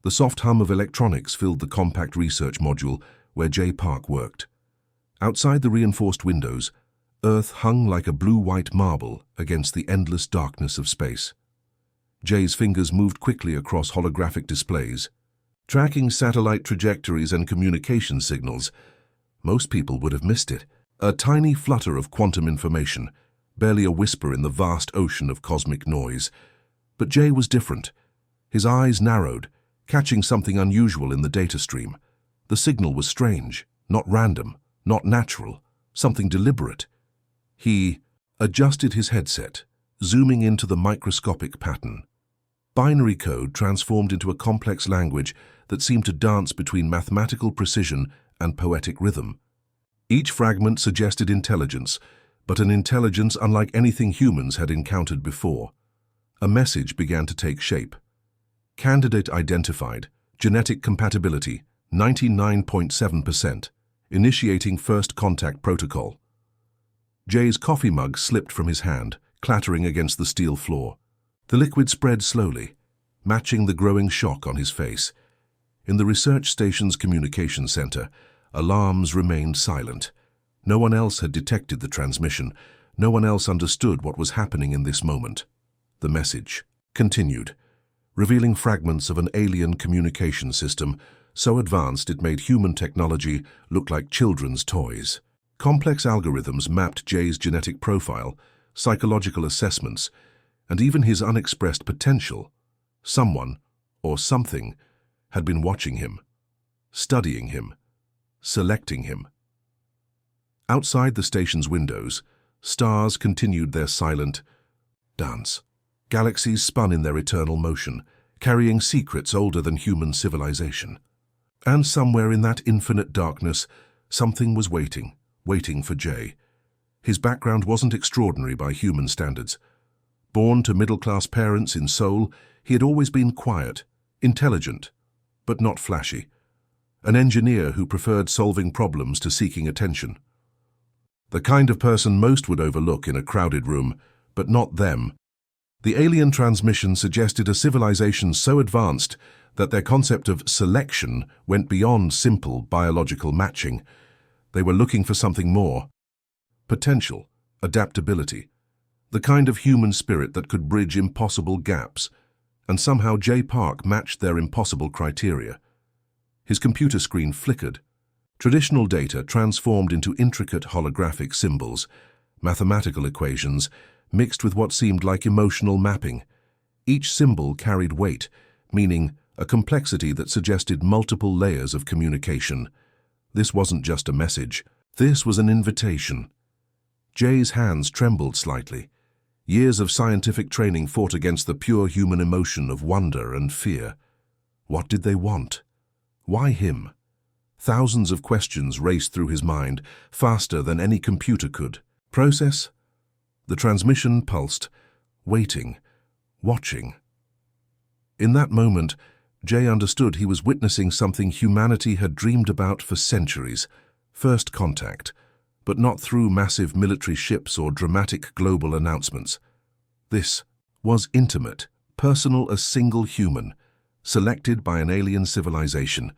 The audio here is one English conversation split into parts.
The soft hum of electronics filled the compact research module where Jay Park worked. Outside the reinforced windows, Earth hung like a blue-white marble against the endless darkness of space. Jay's fingers moved quickly across holographic displays, tracking satellite trajectories and communication signals. Most people would have missed it. A tiny flutter of quantum information, barely a whisper in the vast ocean of cosmic noise. But Jay was different. His eyes narrowed, catching something unusual in the data stream. The signal was strange, not random, not natural, something deliberate. He adjusted his headset, zooming into the microscopic pattern. Binary code transformed into a complex language that seemed to dance between mathematical precision and poetic rhythm. Each fragment suggested intelligence, but an intelligence unlike anything humans had encountered before. A message began to take shape. Candidate identified, genetic compatibility, 99.7%, initiating first contact protocol. Jay's coffee mug slipped from his hand, clattering against the steel floor. The liquid spread slowly, matching the growing shock on his face. In the research station's communication center, alarms remained silent. No one else had detected the transmission. No one else understood what was happening in this moment. The message continued, revealing fragments of an alien communication system so advanced it made human technology look like children's toys. Complex algorithms mapped Jay's genetic profile, psychological assessments, and even his unexpressed potential. Someone, or something, had been watching him, studying him, selecting him. Outside the station's windows, stars continued their silent dance. Galaxies spun in their eternal motion, carrying secrets older than human civilization. And somewhere in that infinite darkness, something was waiting for Jay. His background wasn't extraordinary by human standards. Born to middle-class parents in Seoul, he had always been quiet, intelligent, but not flashy. An engineer who preferred solving problems to seeking attention. The kind of person most would overlook in a crowded room, but not them. The alien transmission suggested a civilization so advanced that their concept of selection went beyond simple biological matching. They were looking for something more. Potential, adaptability, the kind of human spirit that could bridge impossible gaps, and somehow Jay Park matched their impossible criteria. His computer screen flickered. Traditional data transformed into intricate holographic symbols, mathematical equations, mixed with what seemed like emotional mapping. Each symbol carried weight, meaning a complexity that suggested multiple layers of communication. This wasn't just a message. This was an invitation. Jay's hands trembled slightly. Years of scientific training fought against the pure human emotion of wonder and fear. What did they want? Why him? Thousands of questions raced through his mind, faster than any computer could process. The transmission pulsed, waiting, watching. In that moment, Jay understood he was witnessing something humanity had dreamed about for centuries. First contact, but not through massive military ships or dramatic global announcements. This was intimate, personal, a single human, selected by an alien civilization.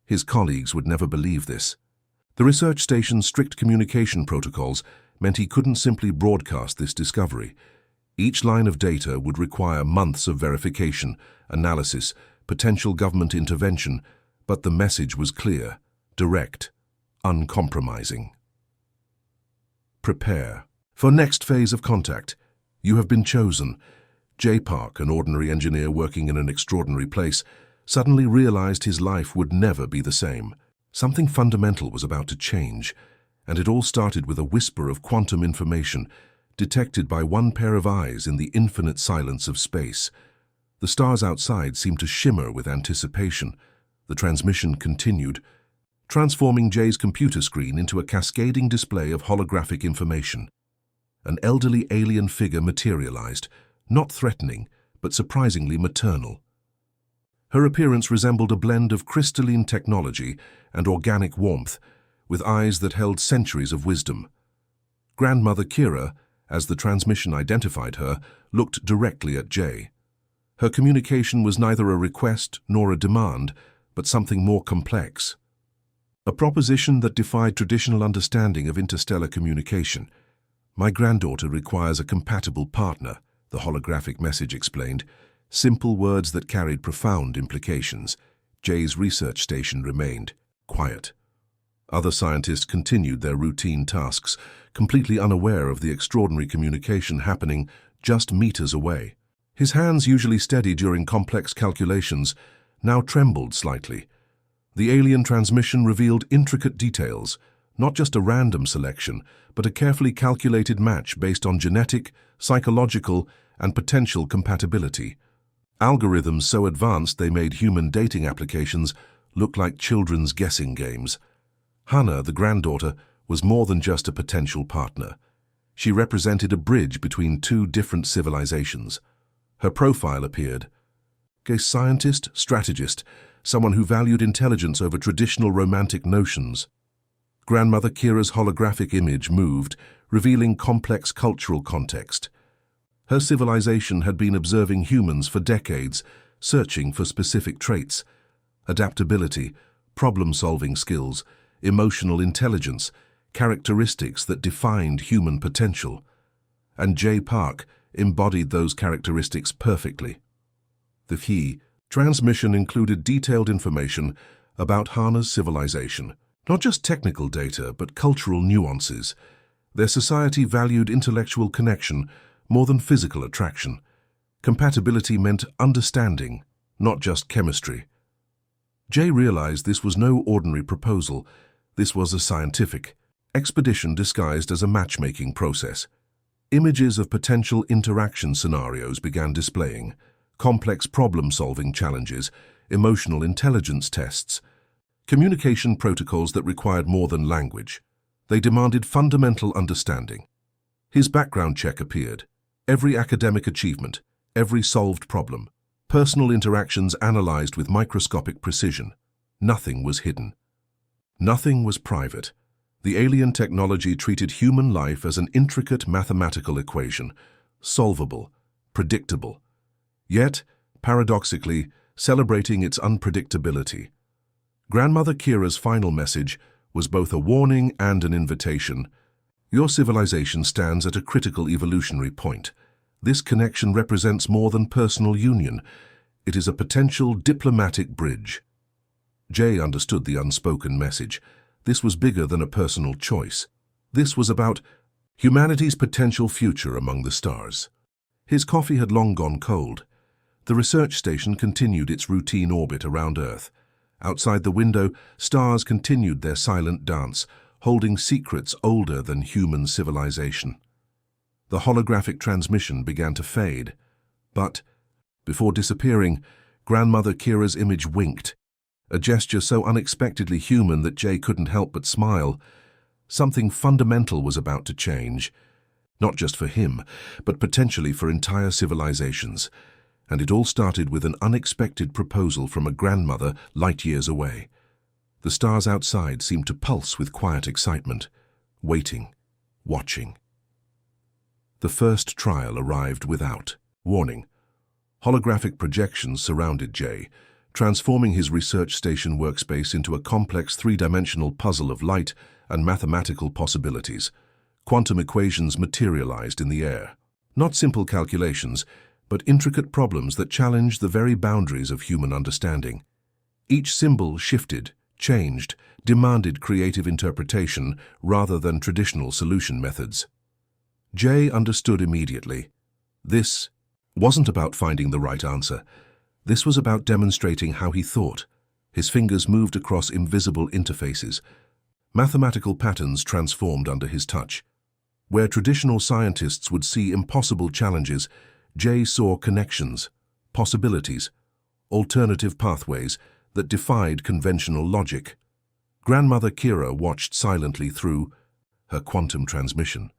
His colleagues would never believe this. The research station's strict communication protocols meant he couldn't simply broadcast this discovery. Each line of data would require months of verification, analysis, potential government intervention, but the message was clear, direct, uncompromising. Prepare. For next phase of contact, you have been chosen. Jay Park, an ordinary engineer working in an extraordinary place, suddenly realized his life would never be the same. Something fundamental was about to change, and it all started with a whisper of quantum information detected by one pair of eyes in the infinite silence of space. The stars outside seemed to shimmer with anticipation. The transmission continued, transforming Jay's computer screen into a cascading display of holographic information. An elderly alien figure materialized, not threatening, but surprisingly maternal. Her appearance resembled a blend of crystalline technology and organic warmth, with eyes that held centuries of wisdom. Grandmother Kira, as the transmission identified her, looked directly at Jay. Her communication was neither a request nor a demand, but something more complex. A proposition that defied traditional understanding of interstellar communication. "My granddaughter requires a compatible partner," the holographic message explained. Simple words that carried profound implications. Jay's research station remained quiet. Other scientists continued their routine tasks, completely unaware of the extraordinary communication happening just meters away. His hands, usually steady during complex calculations, now trembled slightly. The alien transmission revealed intricate details, not just a random selection, but a carefully calculated match based on genetic, psychological, and potential compatibility. Algorithms so advanced they made human dating applications look like children's guessing games. Hannah, the granddaughter, was more than just a potential partner. She represented a bridge between two different civilizations. Her profile appeared. A scientist, strategist, someone who valued intelligence over traditional romantic notions. Grandmother Kira's holographic image moved, revealing complex cultural context. Her civilization had been observing humans for decades, searching for specific traits: adaptability, problem-solving skills, emotional intelligence, characteristics that defined human potential. And Jay Park embodied those characteristics perfectly. The HFY transmission included detailed information about Hannah's civilization, not just technical data, but cultural nuances. Their society valued intellectual connection more than physical attraction. Compatibility meant understanding, not just chemistry. Jay realized this was no ordinary proposal. This was a scientific expedition disguised as a matchmaking process. Images of potential interaction scenarios began displaying: complex problem-solving challenges, emotional intelligence tests, communication protocols that required more than language. They demanded fundamental understanding. His background check appeared: every academic achievement, every solved problem, personal interactions analyzed with microscopic precision. Nothing was hidden. Nothing was private. The alien technology treated human life as an intricate mathematical equation, solvable, predictable, yet, paradoxically, celebrating its unpredictability. Grandmother Kira's final message was both a warning and an invitation. Your civilization stands at a critical evolutionary point. This connection represents more than personal union. It is a potential diplomatic bridge. Jay understood the unspoken message. This was bigger than a personal choice. This was about humanity's potential future among the stars. His coffee had long gone cold. The research station continued its routine orbit around Earth. Outside the window, stars continued their silent dance, holding secrets older than human civilization. The holographic transmission began to fade. But, before disappearing, Grandmother Kira's image winked, a gesture so unexpectedly human that Jay couldn't help but smile. Something fundamental was about to change, not just for him, but potentially for entire civilizations. And it all started with an unexpected proposal from a grandmother light years away. The stars outside seemed to pulse with quiet excitement, waiting, watching. The first trial arrived without warning. Holographic projections surrounded Jay, transforming his research station workspace into a complex three-dimensional puzzle of light and mathematical possibilities. Quantum equations materialized in the air. Not simple calculations, but intricate problems that challenged the very boundaries of human understanding. Each symbol shifted, changed, demanded creative interpretation rather than traditional solution methods. Jay understood immediately. This wasn't about finding the right answer. This was about demonstrating how he thought. His fingers moved across invisible interfaces. Mathematical patterns transformed under his touch. Where traditional scientists would see impossible challenges, Jay saw connections, possibilities, alternative pathways that defied conventional logic. Grandmother Kira watched silently through her quantum transmission.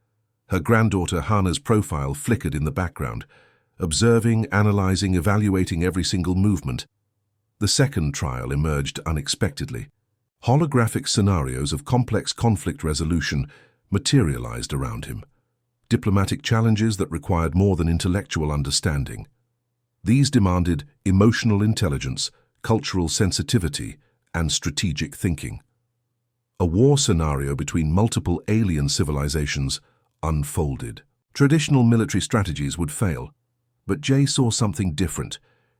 Her granddaughter Hannah's profile flickered in the background, observing, analyzing, evaluating every single movement. The second trial emerged unexpectedly. Holographic scenarios of complex conflict resolution materialized around him. Diplomatic challenges that required more than intellectual understanding. These demanded emotional intelligence, cultural sensitivity, and strategic thinking. A war scenario between multiple alien civilizations unfolded. Traditional military strategies would fail, but Jay saw something different: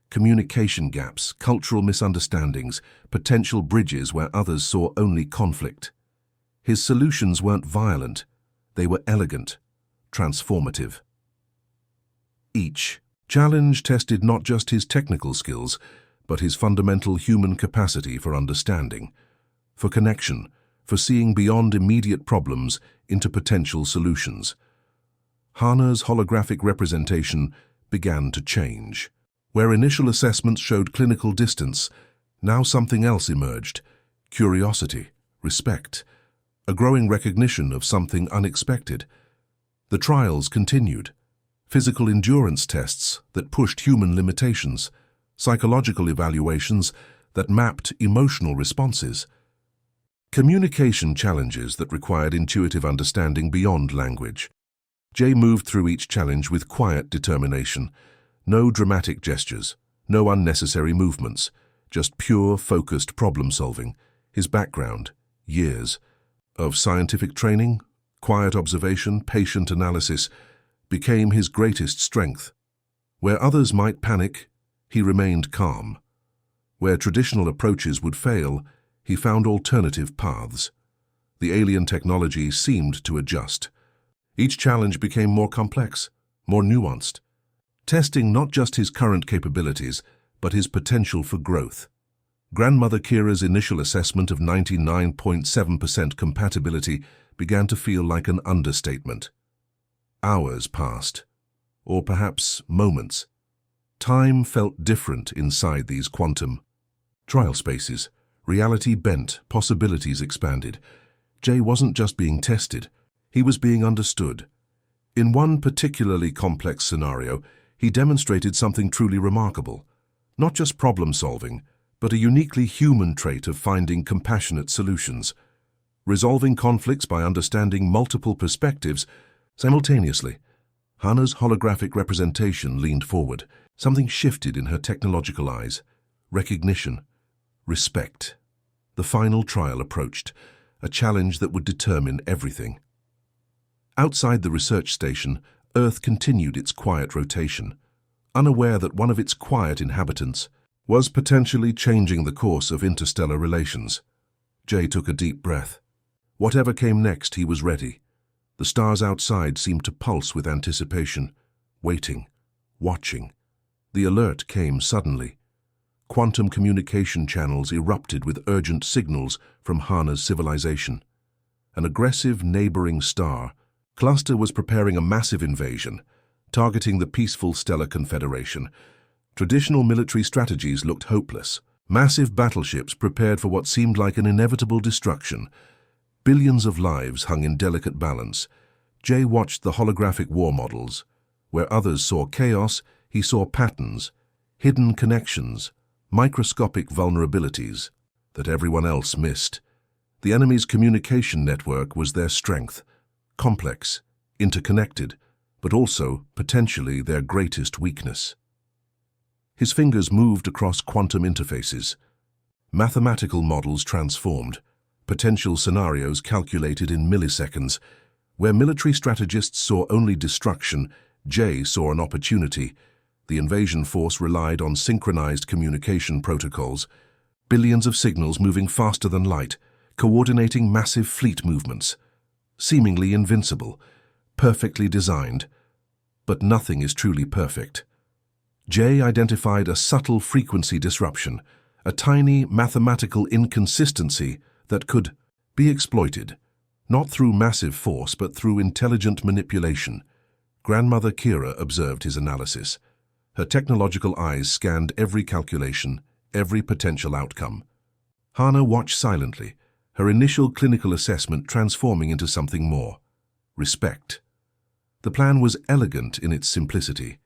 communication gaps, cultural misunderstandings, potential bridges where others saw only conflict. His solutions weren't violent, they were elegant, transformative. Each challenge tested not just his technical skills, but his fundamental human capacity for understanding, for connection, for seeing beyond immediate problems into potential solutions. Hana's holographic representation began to change. Where initial assessments showed clinical distance, now something else emerged: curiosity, respect, a growing recognition of something unexpected. The trials continued. Physical endurance tests that pushed human limitations, psychological evaluations that mapped emotional responses, communication challenges that required intuitive understanding beyond language. Jay moved through each challenge with quiet determination. No dramatic gestures, no unnecessary movements, just pure, focused problem-solving. His background, years of scientific training, quiet observation, patient analysis, became his greatest strength. Where others might panic, he remained calm. Where traditional approaches would fail, he found alternative paths. The alien technology seemed to adjust. Each challenge became more complex, more nuanced, testing not just his current capabilities, but his potential for growth. Grandmother Kira's initial assessment of 99.7% compatibility began to feel like an understatement. Hours passed, or perhaps moments. Time felt different inside these quantum trial spaces. Reality bent, possibilities expanded. Jay wasn't just being tested, he was being understood. In one particularly complex scenario, he demonstrated something truly remarkable. Not just problem-solving, but a uniquely human trait of finding compassionate solutions. Resolving conflicts by understanding multiple perspectives simultaneously. Hana's holographic representation leaned forward. Something shifted in her technological eyes. Recognition. Respect. The final trial approached, a challenge that would determine everything. Outside the research station, Earth continued its quiet rotation, unaware that one of its quiet inhabitants was potentially changing the course of interstellar relations. Jay took a deep breath. Whatever came next, he was ready. The stars outside seemed to pulse with anticipation, waiting, watching. The alert came suddenly. Quantum communication channels erupted with urgent signals from Hana's civilization. An aggressive neighboring star cluster was preparing a massive invasion, targeting the peaceful Stellar Confederation. Traditional military strategies looked hopeless. Massive battleships prepared for what seemed like an inevitable destruction. Billions of lives hung in delicate balance. Jay watched the holographic war models. Where others saw chaos, he saw patterns, hidden connections, microscopic vulnerabilities that everyone else missed. The enemy's communication network was their strength, complex, interconnected, but also, potentially, their greatest weakness. His fingers moved across quantum interfaces. Mathematical models transformed, potential scenarios calculated in milliseconds. Where military strategists saw only destruction, Jay saw an opportunity. The invasion force relied on synchronized communication protocols, billions of signals moving faster than light, coordinating massive fleet movements. Seemingly invincible, perfectly designed. But nothing is truly perfect. Jay identified a subtle frequency disruption, a tiny mathematical inconsistency that could be exploited, not through massive force but through intelligent manipulation. Grandmother Kira observed his analysis. Her technological eyes scanned every calculation, every potential outcome. Hana watched silently, her initial clinical assessment transforming into something more: respect. The plan was elegant in its simplicity.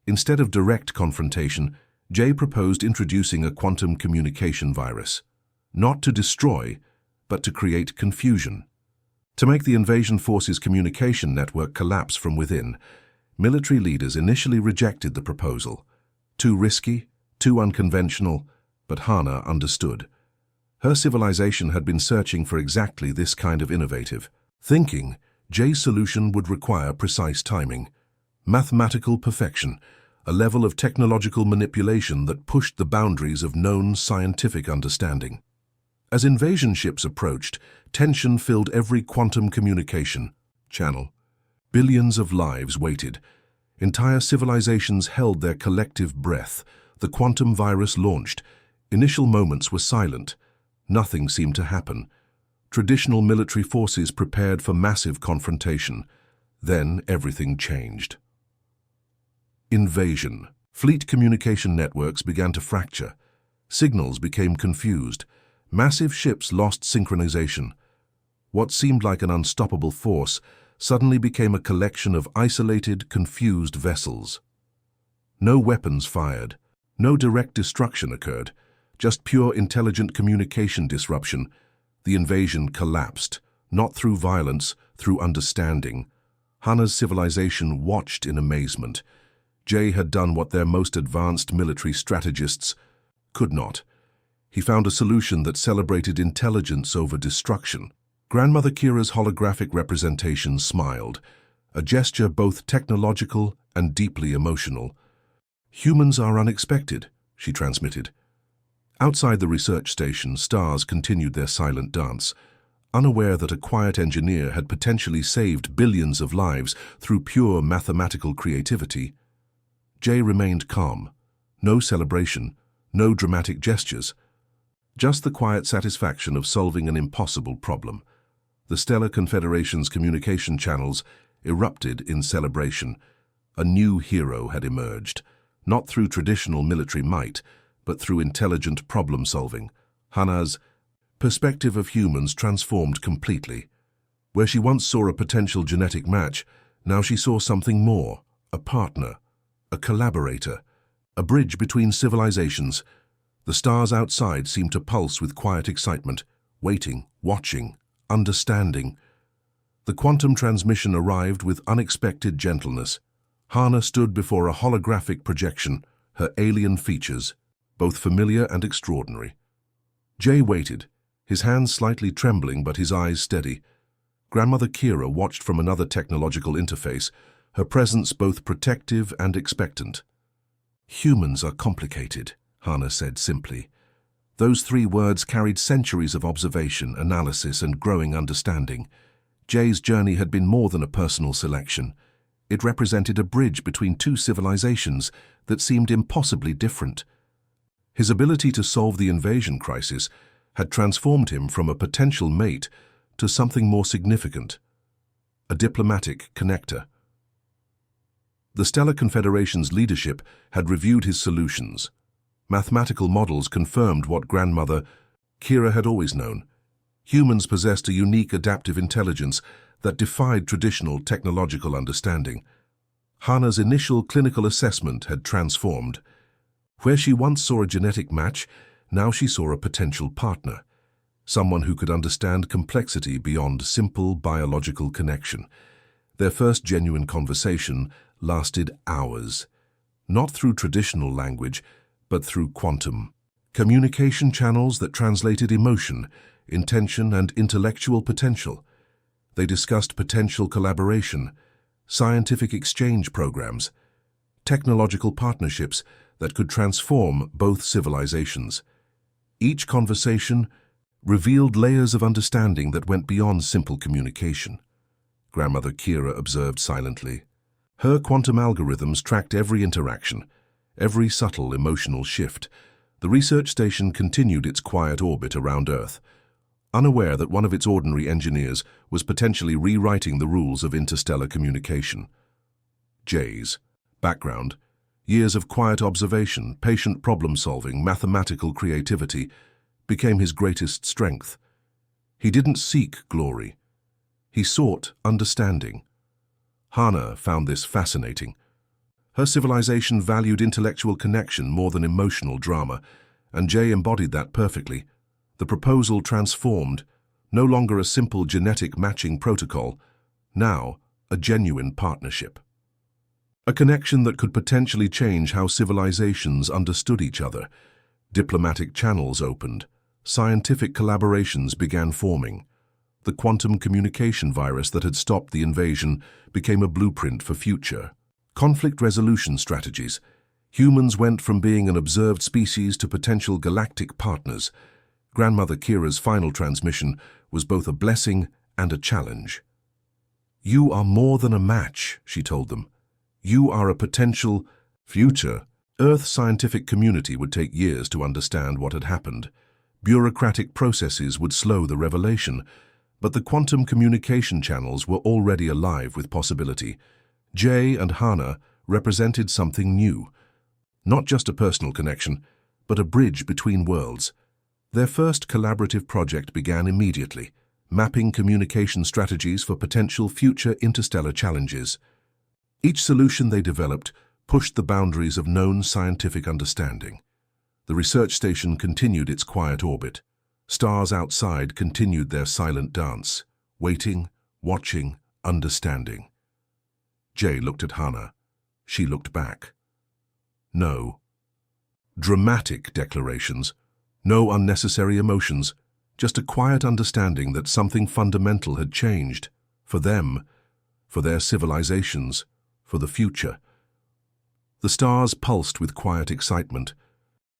Instead of direct confrontation, Jay proposed introducing a quantum communication virus, not to destroy, but to create confusion. To make the invasion force's communication network collapse from within, military leaders initially rejected the proposal. Too risky, too unconventional, but Hana understood. Her civilization had been searching for exactly this kind of innovative thinking. Jay's solution would require precise timing, mathematical perfection, a level of technological manipulation that pushed the boundaries of known scientific understanding. As invasion ships approached, tension filled every quantum communication channel. Billions of lives waited. Entire civilizations held their collective breath. The quantum virus launched. Initial moments were silent. Nothing seemed to happen. Traditional military forces prepared for massive confrontation. Then everything changed. Invasion. Fleet communication networks began to fracture. Signals became confused. Massive ships lost synchronization. What seemed like an unstoppable force suddenly became a collection of isolated, confused vessels. No weapons fired. No direct destruction occurred. Just pure intelligent communication disruption. The invasion collapsed, not through violence, through understanding. Hana's civilization watched in amazement. Jay had done what their most advanced military strategists could not. He found a solution that celebrated intelligence over destruction. Grandmother Kira's holographic representation smiled, a gesture both technological and deeply emotional. "Humans are unexpected," she transmitted. Outside the research station, stars continued their silent dance, unaware that a quiet engineer had potentially saved billions of lives through pure mathematical creativity. Jay remained calm. No celebration, no dramatic gestures. Just the quiet satisfaction of solving an impossible problem. The Stellar Confederation's communication channels erupted in celebration. A new hero had emerged, not through traditional military might, but through intelligent problem-solving. Hana's perspective of humans transformed completely. Where she once saw a potential genetic match, now she saw something more, a partner, a collaborator, a bridge between civilizations. The stars outside seemed to pulse with quiet excitement, waiting, watching, understanding. The quantum transmission arrived with unexpected gentleness. Hana stood before a holographic projection, her alien features, both familiar and extraordinary. Jay waited, his hands slightly trembling but his eyes steady. Grandmother Kira watched from another technological interface, her presence both protective and expectant. "Humans are complicated," Hana said simply. Those 3 words carried centuries of observation, analysis, and growing understanding. Jay's journey had been more than a personal selection. It represented a bridge between 2 civilizations that seemed impossibly different. His ability to solve the invasion crisis had transformed him from a potential mate to something more significant, a diplomatic connector. The Stellar Confederation's leadership had reviewed his solutions. Mathematical models confirmed what Grandmother Kira had always known. Humans possessed a unique adaptive intelligence that defied traditional technological understanding. Hana's initial clinical assessment had transformed. Where she once saw a genetic match, now she saw a potential partner, someone who could understand complexity beyond simple biological connection. Their first genuine conversation lasted hours, not through traditional language, but through quantum communication channels that translated emotion, intention, and intellectual potential. They discussed potential collaboration, scientific exchange programs, technological partnerships that could transform both civilizations. Each conversation revealed layers of understanding that went beyond simple communication. Grandmother Kira observed silently. Her quantum algorithms tracked every interaction, every subtle emotional shift. The research station continued its quiet orbit around Earth, unaware that one of its ordinary engineers was potentially rewriting the rules of interstellar communication. Jay's background, years of quiet observation, patient problem-solving, mathematical creativity, became his greatest strength. He didn't seek glory. He sought understanding. Hana found this fascinating. Her civilization valued intellectual connection more than emotional drama, and Jay embodied that perfectly. The proposal transformed, no longer a simple genetic matching protocol, now a genuine partnership. A connection that could potentially change how civilizations understood each other. Diplomatic channels opened. Scientific collaborations began forming. The quantum communication virus that had stopped the invasion became a blueprint for future conflict resolution strategies. Humans went from being an observed species to potential galactic partners. Grandmother Kira's final transmission was both a blessing and a challenge. "You are more than a match," she told them. "You are a potential future." Earth's scientific community would take years to understand what had happened. Bureaucratic processes would slow the revelation, but the quantum communication channels were already alive with possibility. Jay and Hana represented something new. Not just a personal connection, but a bridge between worlds. Their first collaborative project began immediately, mapping communication strategies for potential future interstellar challenges. Each solution they developed pushed the boundaries of known scientific understanding. The research station continued its quiet orbit. Stars outside continued their silent dance, waiting, watching, understanding. Jay looked at Hana. She looked back. No dramatic declarations, no unnecessary emotions, just a quiet understanding that something fundamental had changed. For them, for their civilizations, for the future. The stars pulsed with quiet excitement,